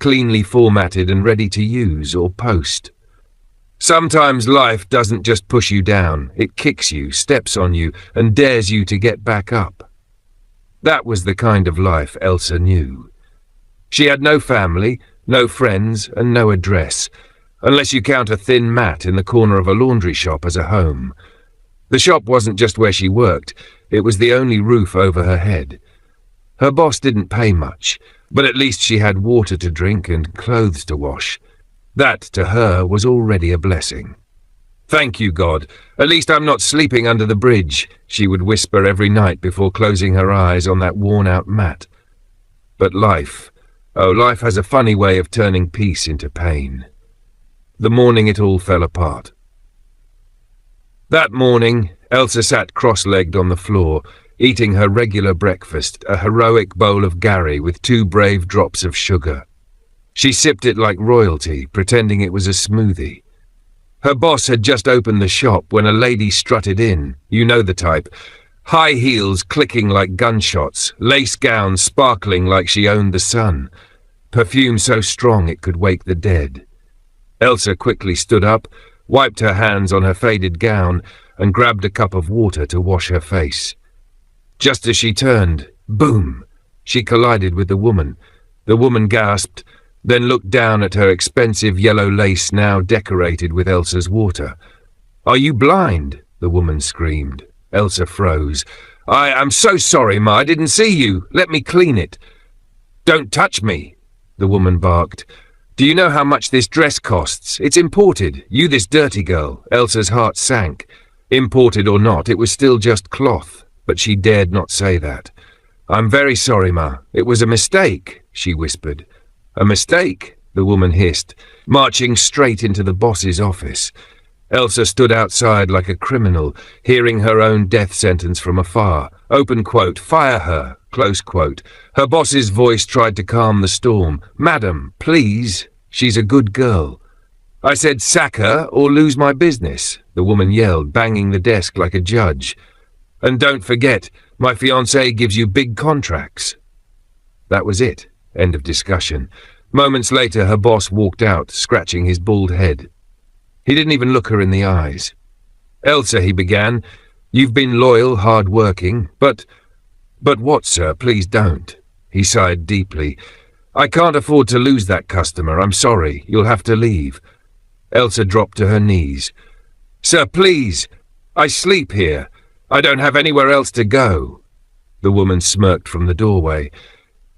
cleanly formatted and ready to use or post. Sometimes life doesn't just push you down, it kicks you, steps on you, and dares you to get back up. That was the kind of life Elsa knew. She had no family, no friends, and no address, unless you count a thin mat in the corner of a laundry shop as a home. The shop wasn't just where she worked, it was the only roof over her head. Her boss didn't pay much, but at least she had water to drink and clothes to wash. That, to her, was already a blessing. "Thank you, God. At least I'm not sleeping under the bridge," she would whisper every night before closing her eyes on that worn-out mat. But life has a funny way of turning peace into pain. The morning it all fell apart. That morning, Elsa sat cross-legged on the floor, eating her regular breakfast, a heroic bowl of Gary with 2 brave drops of sugar. She sipped it like royalty, pretending it was a smoothie. Her boss had just opened the shop when a lady strutted in, you know the type. High heels clicking like gunshots, lace gown sparkling like she owned the sun, perfume so strong it could wake the dead. Elsa quickly stood up, wiped her hands on her faded gown, and grabbed a cup of water to wash her face. Just as she turned, boom, she collided with the woman. The woman gasped, then looked down at her expensive yellow lace now decorated with Elsa's water. "Are you blind?" the woman screamed. Elsa froze. I'm so sorry, Ma, I didn't see you. Let me clean it." "Don't touch me," the woman barked. "Do you know how much this dress costs? It's imported. You this dirty girl." Elsa's heart sank. Imported or not, it was still just cloth, but she dared not say that. "I'm very sorry, Ma. It was a mistake," she whispered. "A mistake?" the woman hissed, marching straight into the boss's office. Elsa stood outside like a criminal, hearing her own death sentence from afar. Open quote, "Fire her," close quote. Her boss's voice tried to calm the storm. "Madam, please, she's a good girl." "I said sack her or lose my business," the woman yelled, banging the desk like a judge. "And don't forget, my fiancé gives you big contracts." That was it. End of discussion. Moments later, her boss walked out, scratching his bald head. He didn't even look her in the eyes. "Elsa," he began, "you've been loyal, hard-working, but what, sir? Please don't." He sighed deeply. "I can't afford to lose that customer. I'm sorry. You'll have to leave." Elsa dropped to her knees. "Sir, please. I sleep here. I don't have anywhere else to go." The woman smirked from the doorway.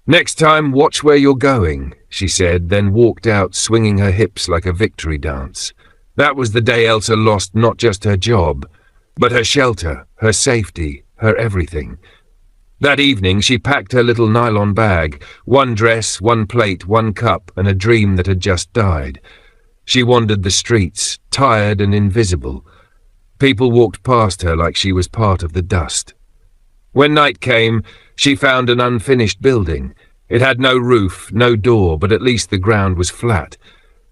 "Next time, watch where you're going," she said, then walked out, swinging her hips like a victory dance. That was the day Elsa lost not just her job, but her shelter, her safety, her everything. That evening, she packed her little nylon bag, 1 dress, 1 plate, 1 cup, and a dream that had just died. She wandered the streets, tired and invisible. People walked past her like she was part of the dust. When night came, she found an unfinished building. It had no roof, no door, but at least the ground was flat.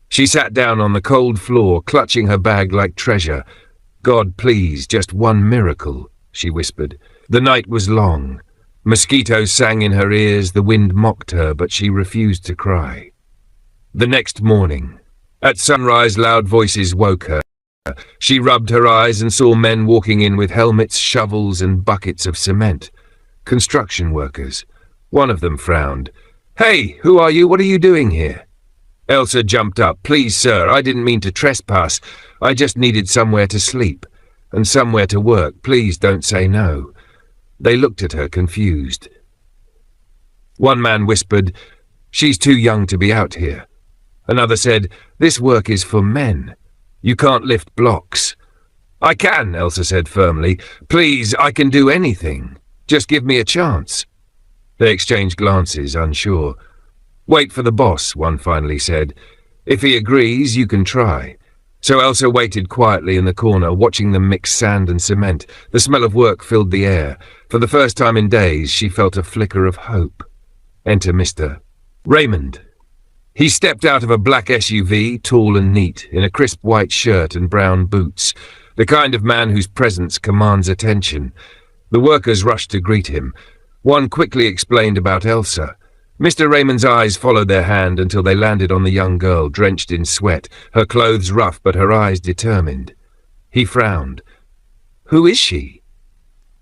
She sat down on the cold floor, clutching her bag like treasure. "God, please, just one miracle," she whispered. The night was long. Mosquitoes sang in her ears, the wind mocked her, but she refused to cry. The next morning, at sunrise, loud voices woke her. She rubbed her eyes and saw men walking in with helmets, shovels, and buckets of cement. Construction workers. One of them frowned. "Hey, who are you? What are you doing here?" Elsa jumped up. "Please, sir, I didn't mean to trespass. I just needed somewhere to sleep and somewhere to work. Please don't say no." They looked at her, confused. One man whispered, "She's too young to be out here." Another said, "This work is for men. You can't lift blocks." "I can," Elsa said firmly. "Please, I can do anything. Just give me a chance." They exchanged glances, unsure. "Wait for the boss," one finally said. "If he agrees, you can try." So Elsa waited quietly in the corner, watching them mix sand and cement. The smell of work filled the air. For the first time in days, she felt a flicker of hope. Enter Mr. Raymond. He stepped out of a black SUV, tall and neat, in a crisp white shirt and brown boots, the kind of man whose presence commands attention. The workers rushed to greet him. One quickly explained about Elsa. Mr. Raymond's eyes followed their hand until they landed on the young girl, drenched in sweat, her clothes rough but her eyes determined. He frowned. "Who is she?"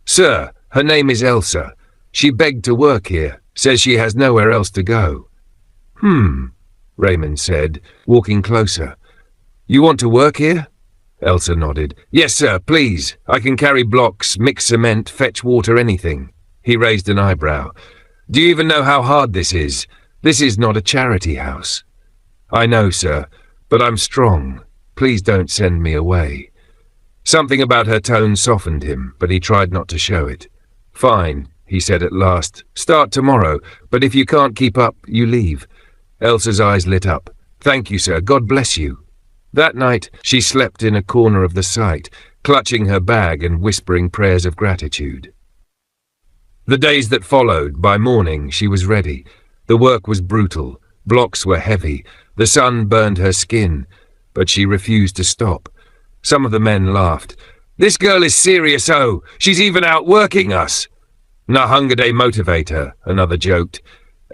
"Sir, her name is Elsa. She begged to work here, says she has nowhere else to go." Raymond said, walking closer. "You want to work here?" Elsa nodded. "Yes, sir, please. I can carry blocks, mix cement, fetch water, anything." He raised an eyebrow. "Do you even know how hard this is? This is not a charity house." "I know, sir, but I'm strong. Please don't send me away." Something about her tone softened him, but he tried not to show it. "Fine," he said at last. "Start tomorrow, but if you can't keep up, you leave." Elsa's eyes lit up. "Thank you, sir. God bless you." That night, she slept in a corner of the site, clutching her bag and whispering prayers of gratitude. The days that followed, by morning, she was ready. The work was brutal. Blocks were heavy. The sun burned her skin, but she refused to stop. Some of the men laughed. "This girl is serious, oh! She's even outworking us!" "Na hunger day motivate her," another joked.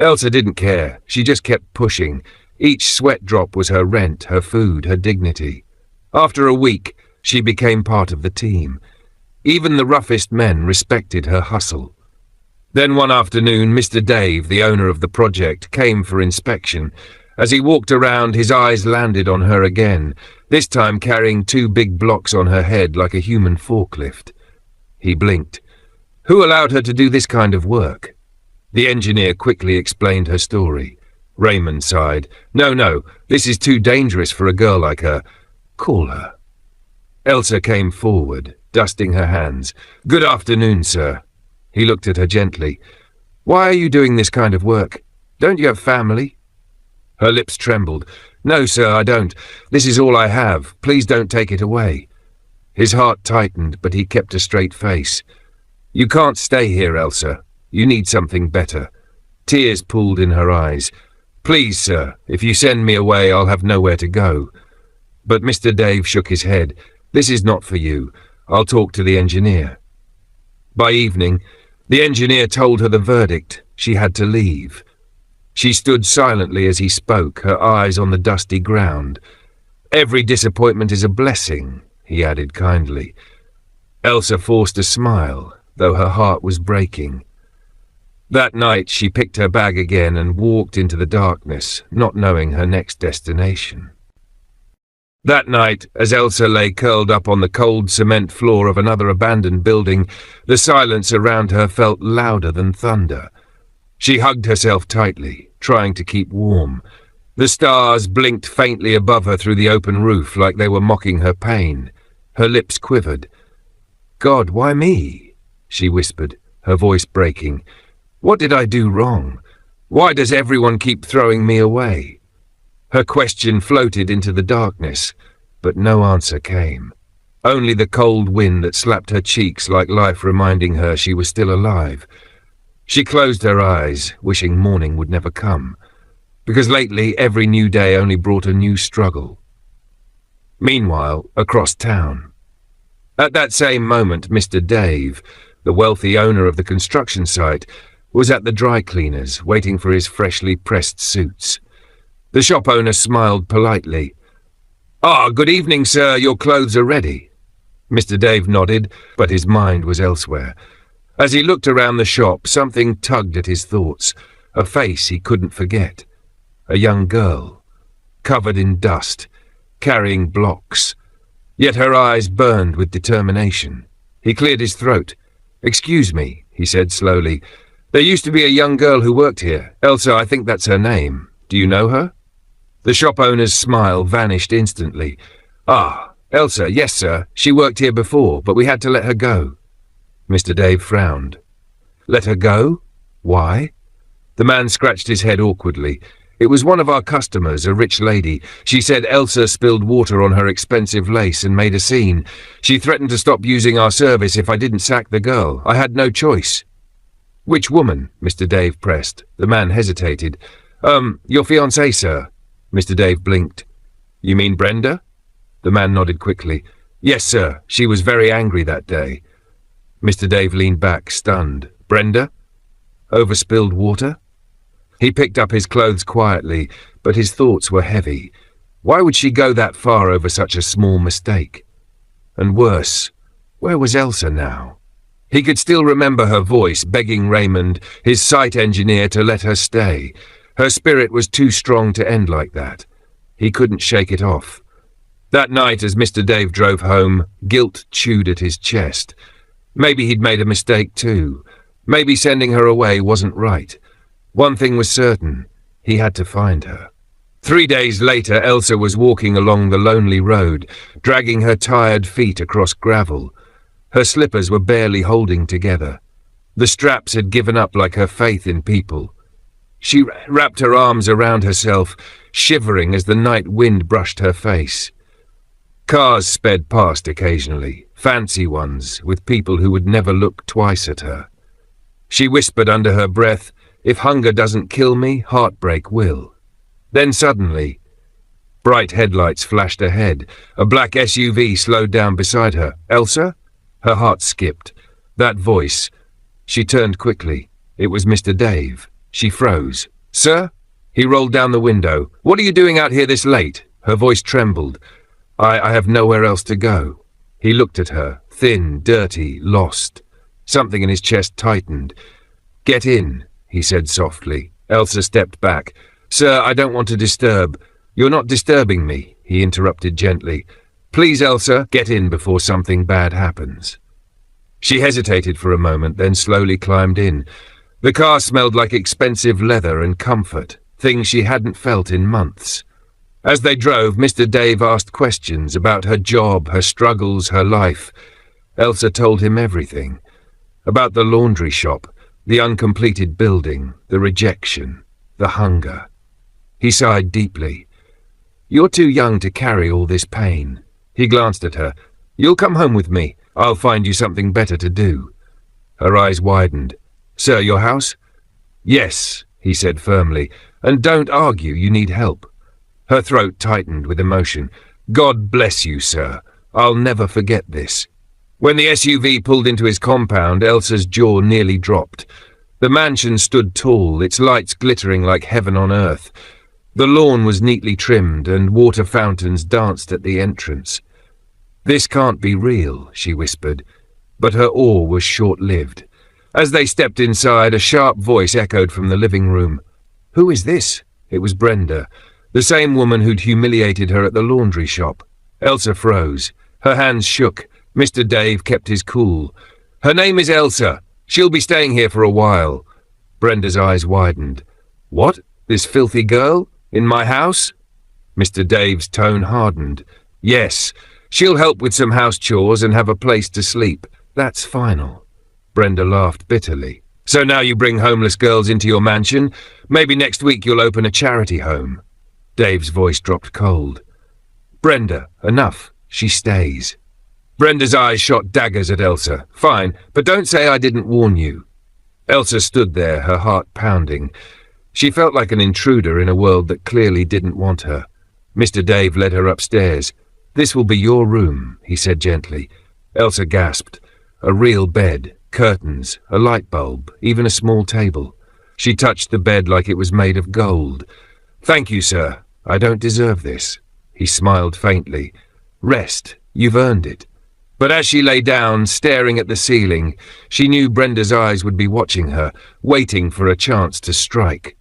Elsa didn't care. She just kept pushing. Each sweat drop was her rent, her food, her dignity. After a week, she became part of the team. Even the roughest men respected her hustle. Then one afternoon, Mr. Dave, the owner of the project, came for inspection. As he walked around, his eyes landed on her again, this time carrying 2 big blocks on her head like a human forklift. He blinked. "Who allowed her to do this kind of work?" The engineer quickly explained her story. Raymond sighed. No, this is too dangerous for a girl like her. Call her." Elsa came forward, dusting her hands. "Good afternoon, sir." He looked at her gently. "Why are you doing this kind of work? Don't you have family?" Her lips trembled. "No, sir, I don't. This is all I have. Please don't take it away." His heart tightened, but he kept a straight face. "You can't stay here, Elsa. You need something better." Tears pooled in her eyes. "Please, sir, if you send me away, I'll have nowhere to go." But Mr. Dave shook his head. "This is not for you. I'll talk to the engineer." By evening, the engineer told her the verdict. She had to leave. She stood silently as he spoke, her eyes on the dusty ground. "Every disappointment is a blessing," he added kindly. Elsa forced a smile, though her heart was breaking. That night she picked her bag again and walked into the darkness, not knowing her next destination. That night, as Elsa lay curled up on the cold cement floor of another abandoned building, the silence around her felt louder than thunder. She hugged herself tightly, trying to keep warm. The stars blinked faintly above her through the open roof like they were mocking her pain. Her lips quivered. "God, why me?" she whispered, her voice breaking. "What did I do wrong? Why does everyone keep throwing me away?" Her question floated into the darkness, but no answer came. Only the cold wind that slapped her cheeks like life reminding her she was still alive. She closed her eyes, wishing morning would never come, because lately every new day only brought a new struggle. Meanwhile, across town. At that same moment, Mr. Dave, the wealthy owner of the construction site, was at the dry cleaners, waiting for his freshly pressed suits. The shop owner smiled politely. Good evening, sir. Your clothes are ready." Mr. Dave nodded, but his mind was elsewhere. As he looked around the shop, something tugged at his thoughts, a face he couldn't forget. A young girl, covered in dust, carrying blocks. Yet her eyes burned with determination. He cleared his throat. "Excuse me," he said slowly. "There used to be a young girl who worked here. Elsa, I think that's her name. Do you know her?" The shop owner's smile vanished instantly. Elsa, yes, sir. She worked here before, but we had to let her go." Mr. Dave frowned. "Let her go? Why?" The man scratched his head awkwardly. "It was one of our customers, a rich lady. She said Elsa spilled water on her expensive lace and made a scene. She threatened to stop using our service if I didn't sack the girl. I had no choice." "Which woman?" Mr. Dave pressed. The man hesitated. Your fiancée, sir." Mr. Dave blinked. "You mean Brenda?" The man nodded quickly. "Yes, sir. She was very angry that day." Mr. Dave leaned back, stunned. "Brenda? Over spilled water?" He picked up his clothes quietly, but his thoughts were heavy. Why would she go that far over such a small mistake? And worse, where was Elsa now? He could still remember her voice begging Raymond, his site engineer, to let her stay. Her spirit was too strong to end like that. He couldn't shake it off. That night, as Mr. Dave drove home, guilt chewed at his chest. Maybe he'd made a mistake too. Maybe sending her away wasn't right. One thing was certain, he had to find her. 3 days later, Elsa was walking along the lonely road, dragging her tired feet across gravel. Her slippers were barely holding together. The straps had given up like her faith in people. She wrapped her arms around herself, shivering as the night wind brushed her face. Cars sped past occasionally, fancy ones, with people who would never look twice at her. She whispered under her breath, "If hunger doesn't kill me, heartbreak will." Then suddenly, bright headlights flashed ahead. A black SUV slowed down beside her. "Elsa?" Her heart skipped. That voice. She turned quickly. It was Mr. Dave. She froze. "Sir?" He rolled down the window. "What are you doing out here this late?" Her voice trembled. I have nowhere else to go." He looked at her, thin, dirty, lost. Something in his chest tightened. "Get in," he said softly. Elsa stepped back. "Sir, I don't want to disturb." "You're not disturbing me," he interrupted gently. "Please, Elsa, get in before something bad happens." She hesitated for a moment, then slowly climbed in. The car smelled like expensive leather and comfort, things she hadn't felt in months. As they drove, Mr. Dave asked questions about her job, her struggles, her life. Elsa told him everything. About the laundry shop, the uncompleted building, the rejection, the hunger. He sighed deeply. "You're too young to carry all this pain." He glanced at her. "You'll come home with me. I'll find you something better to do." Her eyes widened. "Sir, your house?" "Yes," he said firmly. "And don't argue, you need help." Her throat tightened with emotion. "God bless you, sir. I'll never forget this." When the SUV pulled into his compound, Elsa's jaw nearly dropped. The mansion stood tall, its lights glittering like heaven on earth. The lawn was neatly trimmed, and water fountains danced at the entrance. "This can't be real," she whispered, but her awe was short-lived. As they stepped inside, a sharp voice echoed from the living room. "Who is this?" It was Brenda, the same woman who'd humiliated her at the laundry shop. Elsa froze. Her hands shook. Mr. Dave kept his cool. "Her name is Elsa. She'll be staying here for a while." Brenda's eyes widened. "What? This filthy girl? In my house?" Mr. Dave's tone hardened. "Yes. She'll help with some house chores and have a place to sleep. That's final." Brenda laughed bitterly. "So now you bring homeless girls into your mansion? Maybe next week you'll open a charity home." Dave's voice dropped cold. "Brenda, enough. She stays." Brenda's eyes shot daggers at Elsa. "Fine, but don't say I didn't warn you." Elsa stood there, her heart pounding. She felt like an intruder in a world that clearly didn't want her. Mr. Dave led her upstairs. "This will be your room," he said gently. Elsa gasped. A real bed, curtains, a light bulb, even a small table. She touched the bed like it was made of gold. "Thank you, sir. I don't deserve this." He smiled faintly. "Rest. You've earned it." But as she lay down, staring at the ceiling, she knew Brenda's eyes would be watching her, waiting for a chance to strike.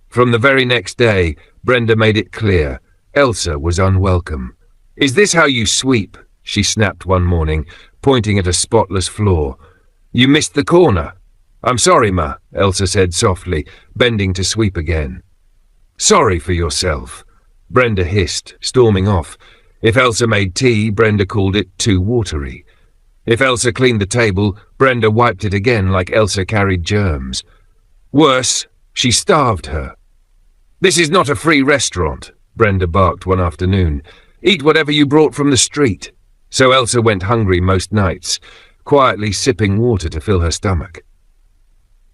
From the very next day, Brenda made it clear. Elsa was unwelcome. "Is this how you sweep?" she snapped one morning, pointing at a spotless floor. "You missed the corner." "I'm sorry, Ma," Elsa said softly, bending to sweep again. "Sorry for yourself," Brenda hissed, storming off. If Elsa made tea, Brenda called it too watery. If Elsa cleaned the table, Brenda wiped it again like Elsa carried germs. Worse, she starved her. "This is not a free restaurant," Brenda barked one afternoon. "Eat whatever you brought from the street." So Elsa went hungry most nights, quietly sipping water to fill her stomach.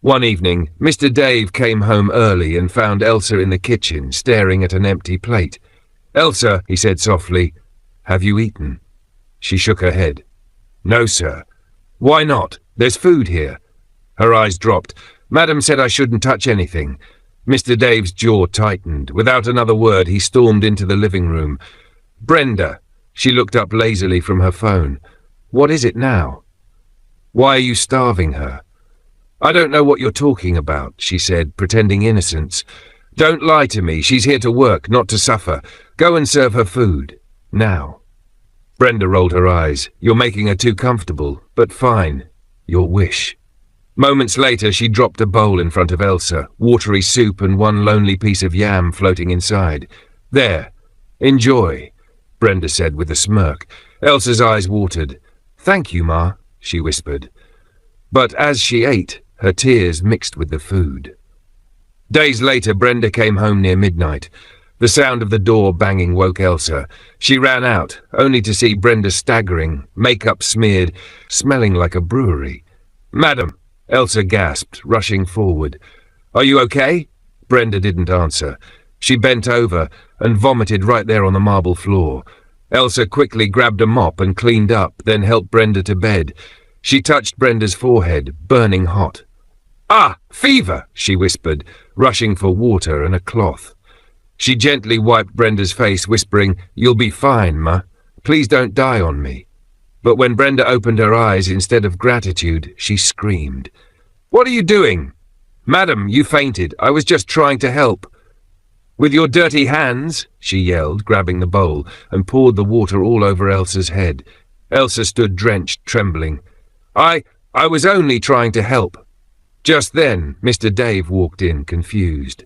One evening, Mr. Dave came home early and found Elsa in the kitchen, staring at an empty plate. "Elsa," he said softly, "have you eaten?" She shook her head. "No, sir." "Why not? There's food here." Her eyes dropped. "Madam said I shouldn't touch anything." Mr. Dave's jaw tightened. Without another word, he stormed into the living room. "Brenda!" She looked up lazily from her phone. "What is it now?" "Why are you starving her?" "I don't know what you're talking about," she said, pretending innocence. "Don't lie to me. She's here to work, not to suffer. Go and serve her food. Now." Brenda rolled her eyes. "You're making her too comfortable, but fine. Your wish." Moments later, she dropped a bowl in front of Elsa, watery soup and one lonely piece of yam floating inside. "There. Enjoy," Brenda said with a smirk. Elsa's eyes watered. "Thank you, Ma," she whispered. But as she ate, her tears mixed with the food. Days later, Brenda came home near midnight. The sound of the door banging woke Elsa. She ran out, only to see Brenda staggering, makeup smeared, smelling like a brewery. "Madam," Elsa gasped, rushing forward. "Are you okay?" Brenda didn't answer. She bent over and vomited right there on the marble floor. Elsa quickly grabbed a mop and cleaned up, then helped Brenda to bed. She touched Brenda's forehead, burning hot. "Ah, fever!" she whispered, rushing for water and a cloth. She gently wiped Brenda's face, whispering, "You'll be fine, Ma. Please don't die on me." But when Brenda opened her eyes, instead of gratitude, she screamed. "What are you doing?" "Madam, you fainted. I was just trying to help." "With your dirty hands," she yelled, grabbing the bowl, and poured the water all over Elsa's head. Elsa stood drenched, trembling. I was only trying to help." Just then, Mr. Dave walked in, confused.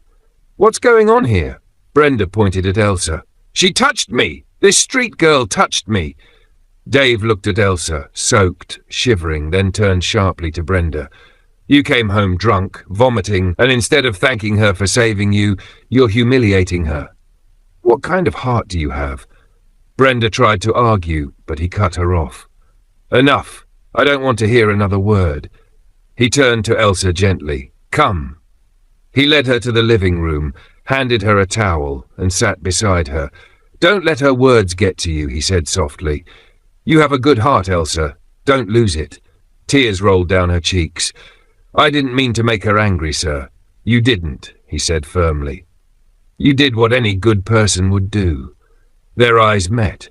"What's going on here?" Brenda pointed at Elsa. "She touched me! This street girl touched me!" Dave looked at Elsa, soaked, shivering, then turned sharply to Brenda. "You came home drunk, vomiting, and instead of thanking her for saving you, you're humiliating her. What kind of heart do you have?" Brenda tried to argue, but he cut her off. "Enough. I don't want to hear another word." He turned to Elsa gently. "Come." He led her to the living room, handed her a towel, and sat beside her. "Don't let her words get to you," he said softly. "You have a good heart, Elsa. Don't lose it." Tears rolled down her cheeks. "I didn't mean to make her angry, sir." "You didn't," he said firmly. "You did what any good person would do." Their eyes met,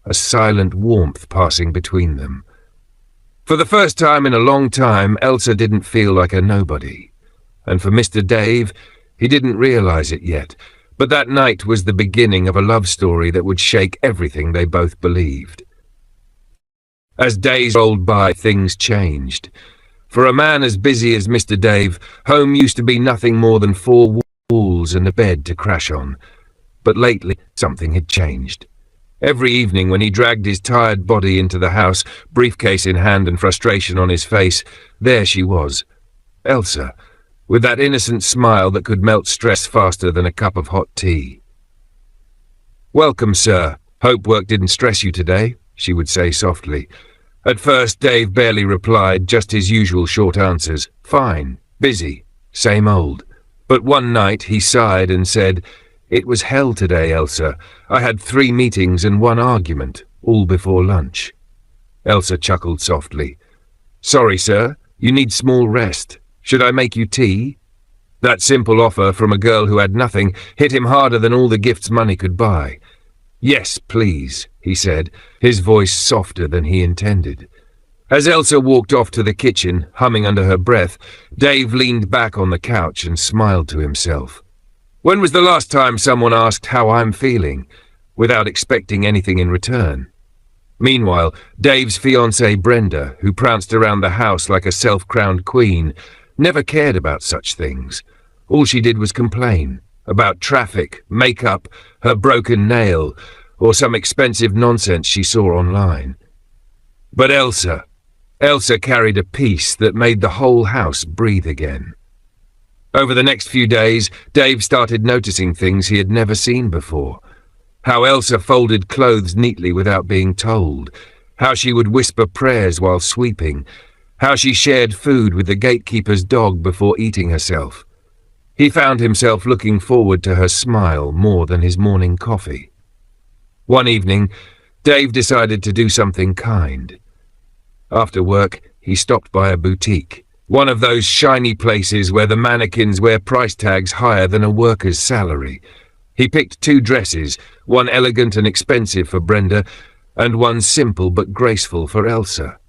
a silent warmth passing between them. For the first time in a long time, Elsa didn't feel like a nobody. And for Mr. Dave, he didn't realize it yet, but that night was the beginning of a love story that would shake everything they both believed. As days rolled by, things changed. For a man as busy as Mr. Dave, home used to be nothing more than four walls and a bed to crash on. But lately, something had changed. Every evening when he dragged his tired body into the house, briefcase in hand and frustration on his face, there she was, Elsa, with that innocent smile that could melt stress faster than a cup of hot tea. "Welcome, sir. Hope work didn't stress you today," she would say softly. At first, Dave barely replied, just his usual short answers. "Fine, busy, same old." But one night he sighed and said, "It was hell today, Elsa. I had 3 meetings and 1 argument, all before lunch." Elsa chuckled softly. "Sorry, sir. You need small rest. Should I make you tea?" That simple offer from a girl who had nothing hit him harder than all the gifts money could buy. "Yes, please," he said, his voice softer than he intended. As Elsa walked off to the kitchen, humming under her breath, Dave leaned back on the couch and smiled to himself. When was the last time someone asked how I'm feeling, without expecting anything in return? Meanwhile, Dave's fiancée Brenda, who pranced around the house like a self-crowned queen, never cared about such things. All she did was complain about traffic, makeup, her broken nail, or some expensive nonsense she saw online. But Elsa carried a peace that made the whole house breathe again. Over the next few days, Dave started noticing things he had never seen before. How Elsa folded clothes neatly without being told. How she would whisper prayers while sweeping. How she shared food with the gatekeeper's dog before eating herself. He found himself looking forward to her smile more than his morning coffee. One evening, Dave decided to do something kind. After work, he stopped by a boutique, One of those shiny places where the mannequins wear price tags higher than a worker's salary. He picked 2 dresses, one elegant and expensive for Brenda, and one simple but graceful for Elsa.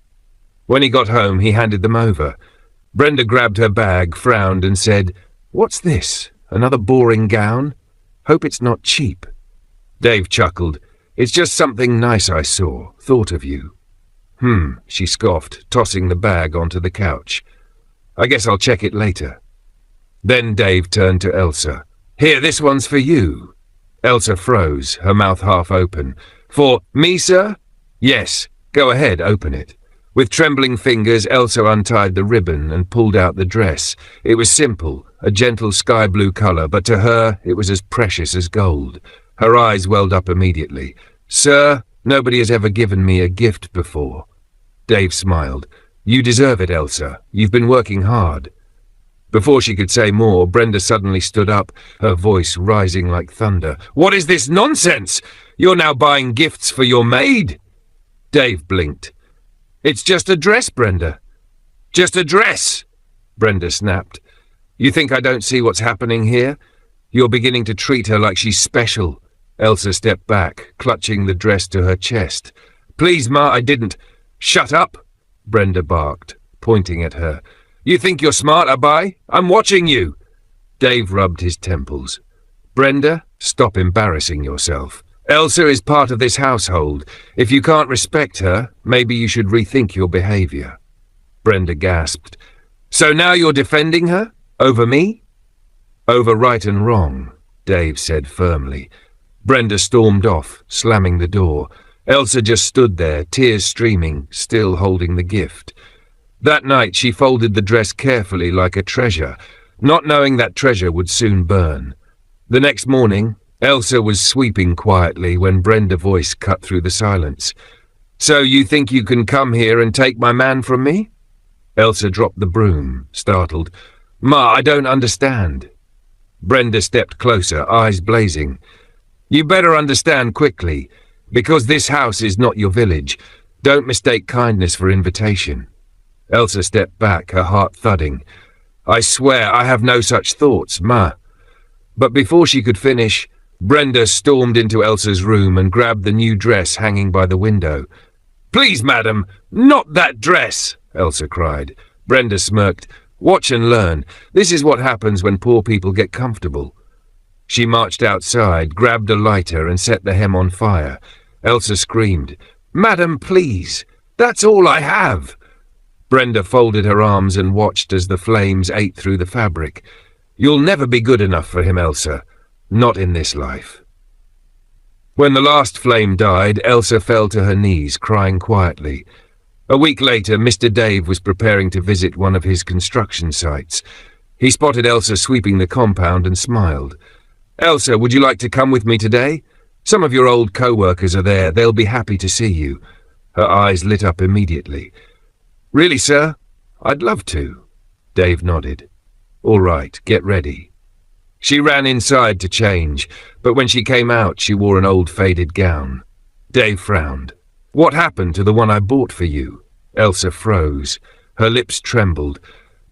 When he got home, he handed them over. Brenda grabbed her bag, frowned, and said, "What's this? Another boring gown? Hope it's not cheap." Dave chuckled. "It's just something nice I saw. Thought of you." She scoffed, tossing the bag onto the couch. "I guess I'll check it later." Then Dave turned to Elsa. "Here, this one's for you." Elsa froze, her mouth half open. "For me, sir?" "Yes. Go ahead, open it." With trembling fingers, Elsa untied the ribbon and pulled out the dress. It was simple, a gentle sky blue colour, but to her it was as precious as gold. Her eyes welled up immediately. "Sir, nobody has ever given me a gift before." Dave smiled. "You deserve it, Elsa. You've been working hard." Before she could say more, Brenda suddenly stood up, her voice rising like thunder. "What is this nonsense? You're now buying gifts for your maid?" Dave blinked. "It's just a dress, Brenda." "Just a dress?" Brenda snapped. "You think I don't see what's happening here? You're beginning to treat her like she's special." Elsa stepped back, clutching the dress to her chest. "Please, Ma, I didn't." "Shut up," Brenda barked, pointing at her. "You think you're smart, Abai? I'm watching you." Dave rubbed his temples. "Brenda, stop embarrassing yourself. Elsa is part of this household. If you can't respect her, maybe you should rethink your behavior." Brenda gasped. "So now you're defending her? Over me?" "Over right and wrong," Dave said firmly. Brenda stormed off, slamming the door. Elsa just stood there, tears streaming, still holding the gift. That night she folded the dress carefully like a treasure, not knowing that treasure would soon burn. The next morning, Elsa was sweeping quietly when Brenda's voice cut through the silence. "So you think you can come here and take my man from me?" Elsa dropped the broom, startled. "Ma, I don't understand." Brenda stepped closer, eyes blazing. "You better understand quickly, because this house is not your village. Don't mistake kindness for invitation." Elsa stepped back, her heart thudding. "I swear I have no such thoughts, Ma." But before she could finish, Brenda stormed into Elsa's room and grabbed the new dress hanging by the window. "Please, madam, not that dress!" Elsa cried. Brenda smirked. "Watch and learn. This is what happens when poor people get comfortable." She marched outside, grabbed a lighter and set the hem on fire. Elsa screamed, "Madam, please! That's all I have!" Brenda folded her arms and watched as the flames ate through the fabric. "You'll never be good enough for him, Elsa. Not in this life." When the last flame died, Elsa fell to her knees, crying quietly. A week later, Mr. Dave was preparing to visit one of his construction sites. He spotted Elsa sweeping the compound and smiled. "Elsa, would you like to come with me today? Some of your old co-workers are there. They'll be happy to see you." Her eyes lit up immediately. "Really, sir? I'd love to." Dave nodded. "All right, get ready." She ran inside to change, but when she came out, she wore an old faded gown. Dave frowned. "What happened to the one I bought for you?" Elsa froze. Her lips trembled.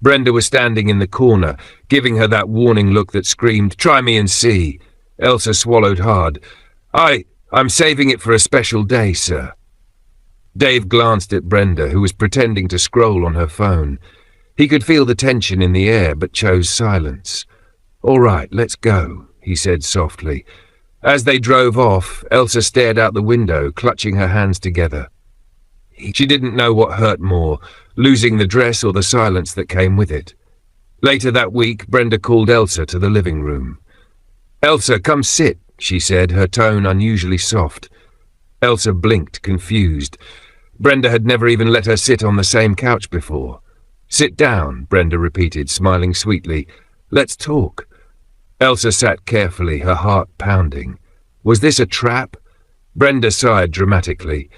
Brenda was standing in the corner, giving her that warning look that screamed, "Try me and see." Elsa swallowed hard. I'm saving it for a special day, sir." Dave glanced at Brenda, who was pretending to scroll on her phone. He could feel the tension in the air, but chose silence. "All right, let's go," he said softly. As they drove off, Elsa stared out the window, clutching her hands together. She didn't know what hurt more, losing the dress or the silence that came with it. Later that week, Brenda called Elsa to the living room. "Elsa, come sit," she said, her tone unusually soft. Elsa blinked, confused. Brenda had never even let her sit on the same couch before. "Sit down," Brenda repeated, smiling sweetly. "Let's talk." Elsa sat carefully, her heart pounding. Was this a trap? Brenda sighed dramatically.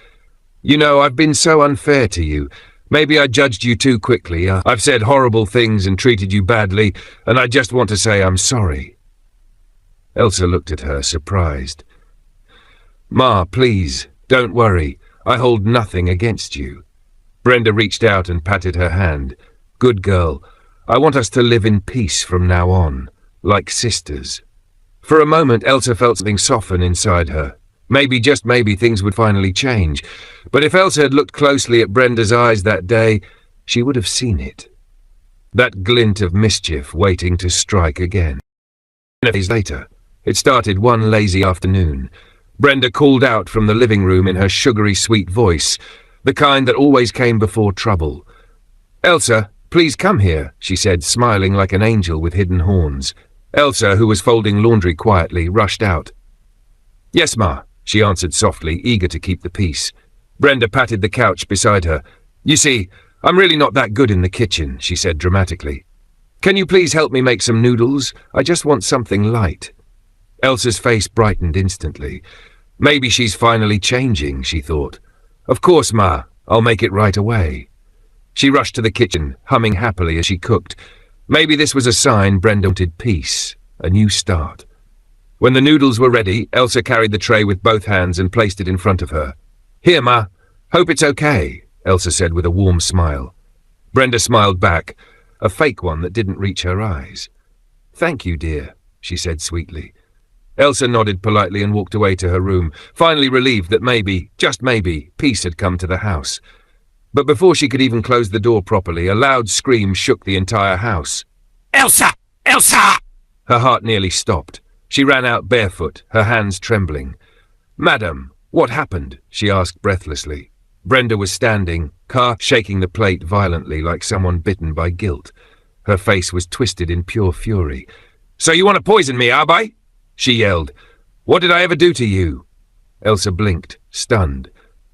"You know, I've been so unfair to you. Maybe I judged you too quickly. I've said horrible things and treated you badly, and I just want to say I'm sorry." Elsa looked at her, surprised. "Ma, please, don't worry. I hold nothing against you." Brenda reached out and patted her hand. Good girl. I want us to live in peace from now on, like sisters." For a moment, Elsa felt something soften inside her. Maybe, just maybe, things would finally change. But if Elsa had looked closely at Brenda's eyes that day, she would have seen it. That glint of mischief waiting to strike again. Days later, it started one lazy afternoon. Brenda called out from the living room in her sugary sweet voice, the kind that always came before trouble. "Elsa, please come here," she said, smiling like an angel with hidden horns. Elsa, who was folding laundry quietly, rushed out. "Yes, Ma," she answered softly, eager to keep the peace. Brenda patted the couch beside her. "You see, I'm really not that good in the kitchen," she said dramatically. "Can you please help me make some noodles? I just want something light." Elsa's face brightened instantly. Maybe she's finally changing, she thought. "Of course, Ma, I'll make it right away." She rushed to the kitchen, humming happily as she cooked. Maybe this was a sign Brenda wanted peace, a new start. When the noodles were ready, Elsa carried the tray with both hands and placed it in front of her. "Here, Ma. Hope it's okay," Elsa said with a warm smile. Brenda smiled back, a fake one that didn't reach her eyes. "Thank you, dear," she said sweetly. Elsa nodded politely and walked away to her room, finally relieved that maybe, just maybe, peace had come to the house. But before she could even close the door properly, a loud scream shook the entire house. "Elsa! Elsa!" Her heart nearly stopped. She ran out barefoot, her hands trembling. "Madam, what happened?" she asked breathlessly. Brenda was standing, shaking the plate violently like someone bitten by guilt. Her face was twisted in pure fury. "So you want to poison me, Abai?" she yelled. "What did I ever do to you?" Elsa blinked, stunned.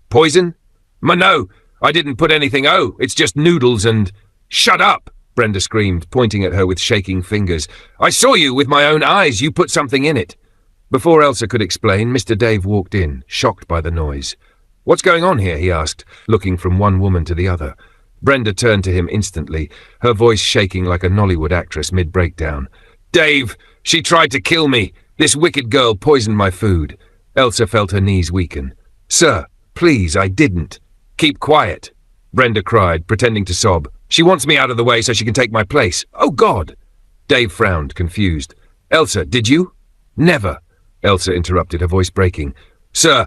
"Poison? No, I didn't put anything. Oh, it's just noodles and—" "Shut up!" Brenda screamed, pointing at her with shaking fingers. "I saw you with my own eyes. You put something in it." Before Elsa could explain, Mr. Dave walked in, shocked by the noise. "What's going on here?" he asked, looking from one woman to the other. Brenda turned to him instantly, her voice shaking like a Nollywood actress mid-breakdown. "Dave, she tried to kill me. This wicked girl poisoned my food." Elsa felt her knees weaken. "Sir, please, I didn't." "Keep quiet," Brenda cried, pretending to sob. "She wants me out of the way so she can take my place. Oh, God!" Dave frowned, confused. "Elsa, did you?" "Never," Elsa interrupted, her voice breaking. "Sir,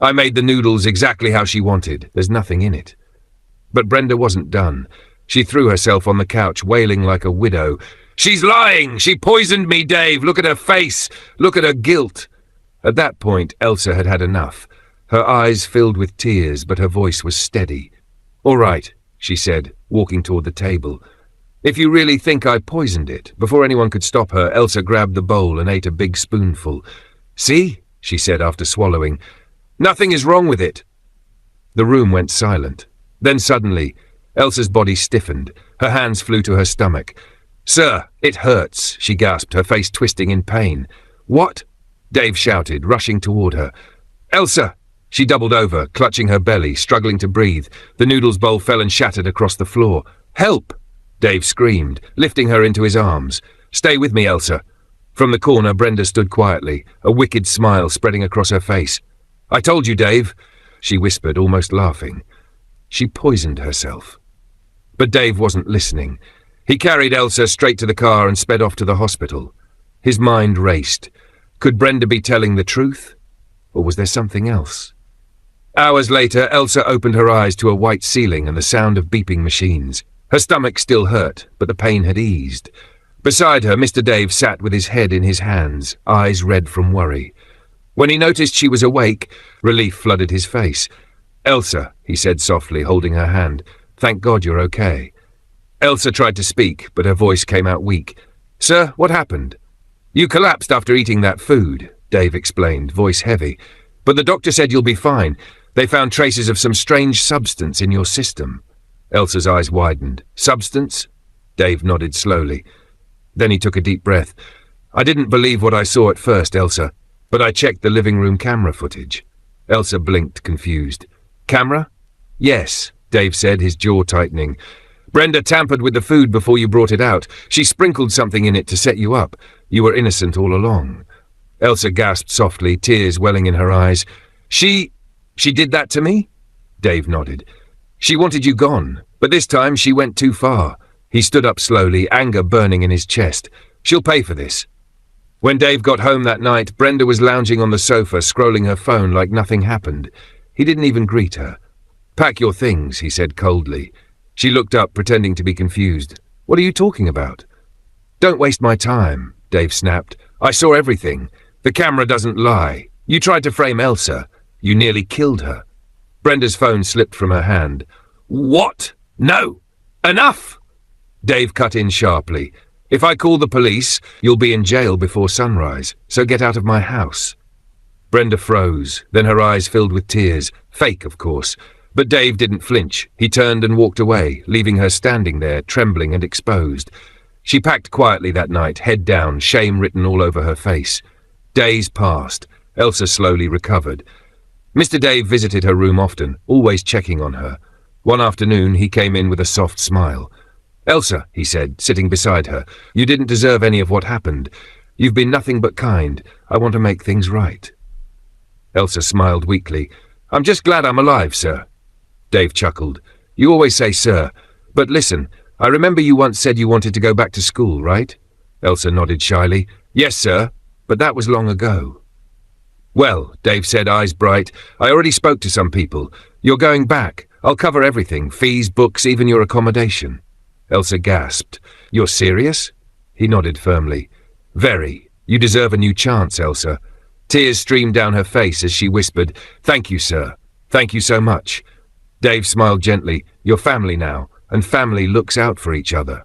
I made the noodles exactly how she wanted. There's nothing in it." But Brenda wasn't done. She threw herself on the couch, wailing like a widow. "She's lying! She poisoned me, Dave! Look at her face! Look at her guilt!" At that point, Elsa had had enough. Her eyes filled with tears, but her voice was steady. "All right," she said, walking toward the table. "If you really think I poisoned it..." Before anyone could stop her, Elsa grabbed the bowl and ate a big spoonful. "See?" she said after swallowing. "Nothing is wrong with it." The room went silent. Then suddenly, Elsa's body stiffened. Her hands flew to her stomach. "Sir, it hurts," she gasped, her face twisting in pain. "What?" Dave shouted, rushing toward her. "Elsa!" She doubled over, clutching her belly, struggling to breathe. The noodles bowl fell and shattered across the floor. "Help!" Dave screamed, lifting her into his arms. "Stay with me, Elsa." From the corner, Brenda stood quietly, a wicked smile spreading across her face. "I told you, Dave," she whispered, almost laughing. She poisoned herself. But Dave wasn't listening. He carried Elsa straight to the car and sped off to the hospital. His mind raced. Could Brenda be telling the truth? Or was there something else? Hours later, Elsa opened her eyes to a white ceiling and the sound of beeping machines. Her stomach still hurt, but the pain had eased. Beside her, Mr. Dave sat with his head in his hands, eyes red from worry. When he noticed she was awake, relief flooded his face. "Elsa," he said softly, holding her hand. "Thank God you're okay." Elsa tried to speak, but her voice came out weak. "Sir, what happened?" "You collapsed after eating that food," Dave explained, voice heavy. "But the doctor said you'll be fine. They found traces of some strange substance in your system." Elsa's eyes widened. "Substance?" Dave nodded slowly. Then he took a deep breath. "I didn't believe what I saw at first, Elsa, but I checked the living room camera footage." Elsa blinked, confused. "Camera?" "Yes," Dave said, his jaw tightening. "Brenda tampered with the food before you brought it out. She sprinkled something in it to set you up. You were innocent all along." Elsa gasped softly, tears welling in her eyes. She did that to me?" Dave nodded. "She wanted you gone, but this time she went too far. He stood up slowly, anger burning in his chest. She'll pay for this. When Dave got home that night, Brenda was lounging on the sofa, scrolling her phone like nothing happened. He didn't even greet her. "Pack your things," he said coldly. She looked up, pretending to be confused. "What are you talking about?" "Don't waste my time," Dave snapped. "I saw everything. The camera doesn't lie. You tried to frame Elsa. You nearly killed her." Brenda's phone slipped from her hand. "What? No! Enough!" Dave cut in sharply. "If I call the police, you'll be in jail before sunrise, so get out of my house." Brenda froze, then her eyes filled with tears. Fake, of course. But Dave didn't flinch. He turned and walked away, leaving her standing there, trembling and exposed. She packed quietly that night, head down, shame written all over her face. Days passed. Elsa slowly recovered. Mr. Dave visited her room often, always checking on her. One afternoon, he came in with a soft smile. "Elsa," he said, sitting beside her, "you didn't deserve any of what happened. You've been nothing but kind. I want to make things right." Elsa smiled weakly. "I'm just glad I'm alive, sir." Dave chuckled. "You always say sir. But listen, I remember you once said you wanted to go back to school, right?" Elsa nodded shyly. "Yes, sir, but that was long ago." "Well," Dave said, eyes bright, "I already spoke to some people. You're going back. I'll cover everything, fees, books, even your accommodation." Elsa gasped. "You're serious?" He nodded firmly. "Very. You deserve a new chance, Elsa." Tears streamed down her face as she whispered, "Thank you, sir. Thank you so much." Dave smiled gently. "You're family now, and family looks out for each other."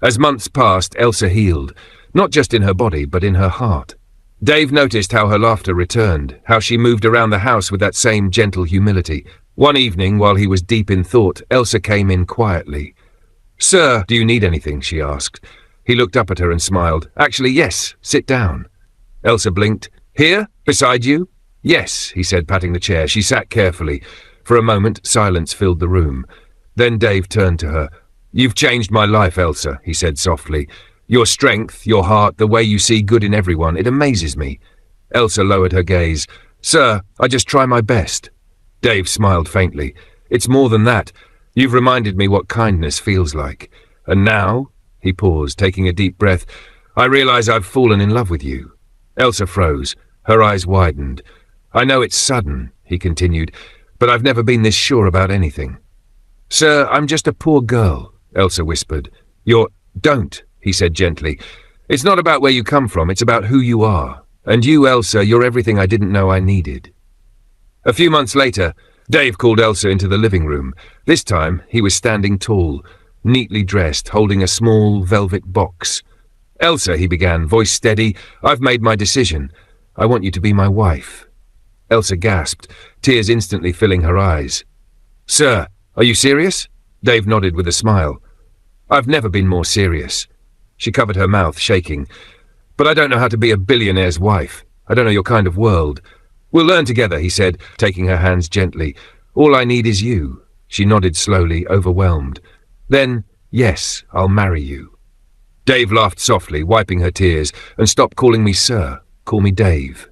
As months passed, Elsa healed, not just in her body, but in her heart. Dave noticed how her laughter returned, how she moved around the house with that same gentle humility. One evening, while he was deep in thought, Elsa came in quietly. "Sir, do you need anything?" she asked. He looked up at her and smiled. "Actually, yes. Sit down." Elsa blinked. "Here? Beside you?" "Yes," he said, patting the chair. She sat carefully. For a moment, silence filled the room. Then Dave turned to her. "You've changed my life, Elsa," he said softly. "Your strength, your heart, the way you see good in everyone, it amazes me." Elsa lowered her gaze. "Sir, I just try my best." Dave smiled faintly. "It's more than that. You've reminded me what kindness feels like. And now," he paused, taking a deep breath, "I realize I've fallen in love with you." Elsa froze. Her eyes widened. "I know it's sudden," he continued, "but I've never been this sure about anything." "Sir, I'm just a poor girl," Elsa whispered. "Don't," he said gently. "It's not about where you come from, it's about who you are. And you, Elsa, you're everything I didn't know I needed." A few months later, Dave called Elsa into the living room. This time, he was standing tall, neatly dressed, holding a small velvet box. "Elsa," he began, voice steady, "I've made my decision. I want you to be my wife." Elsa gasped, tears instantly filling her eyes. "Sir, are you serious?" Dave nodded with a smile. "I've never been more serious." She covered her mouth, shaking. "But I don't know how to be a billionaire's wife. I don't know your kind of world." "We'll learn together," he said, taking her hands gently. "All I need is you." She nodded slowly, overwhelmed. "Then, yes, I'll marry you." Dave laughed softly, wiping her tears. "And stop calling me sir. Call me Dave."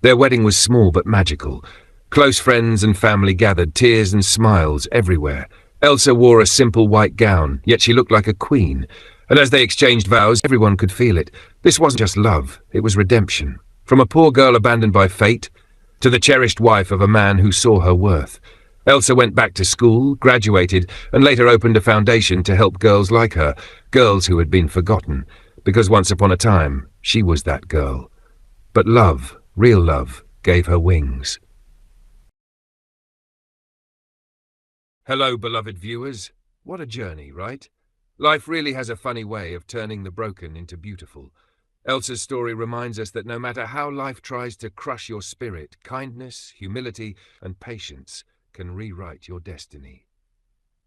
Their wedding was small but magical. Close friends and family gathered, tears and smiles everywhere. Elsa wore a simple white gown, yet she looked like a queen. And as they exchanged vows, everyone could feel it. This wasn't just love, it was redemption. From a poor girl abandoned by fate, to the cherished wife of a man who saw her worth. Elsa went back to school, graduated, and later opened a foundation to help girls like her, girls who had been forgotten, because once upon a time, she was that girl. But love, real love, gave her wings. Hello, beloved viewers. What a journey, right? Life really has a funny way of turning the broken into beautiful. Elsa's story reminds us that no matter how life tries to crush your spirit, kindness, humility, and patience can rewrite your destiny.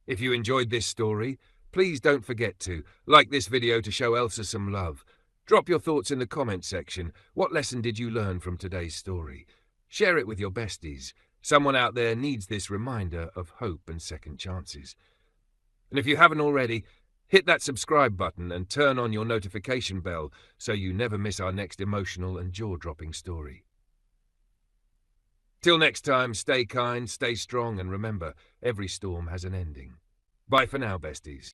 If you enjoyed this story, please don't forget to like this video to show Elsa some love. Drop your thoughts in the comment section. What lesson did you learn from today's story? Share it with your besties. Someone out there needs this reminder of hope and second chances. And if you haven't already, hit that subscribe button and turn on your notification bell so you never miss our next emotional and jaw-dropping story. Till next time, stay kind, stay strong, and remember, every storm has an ending. Bye for now, besties.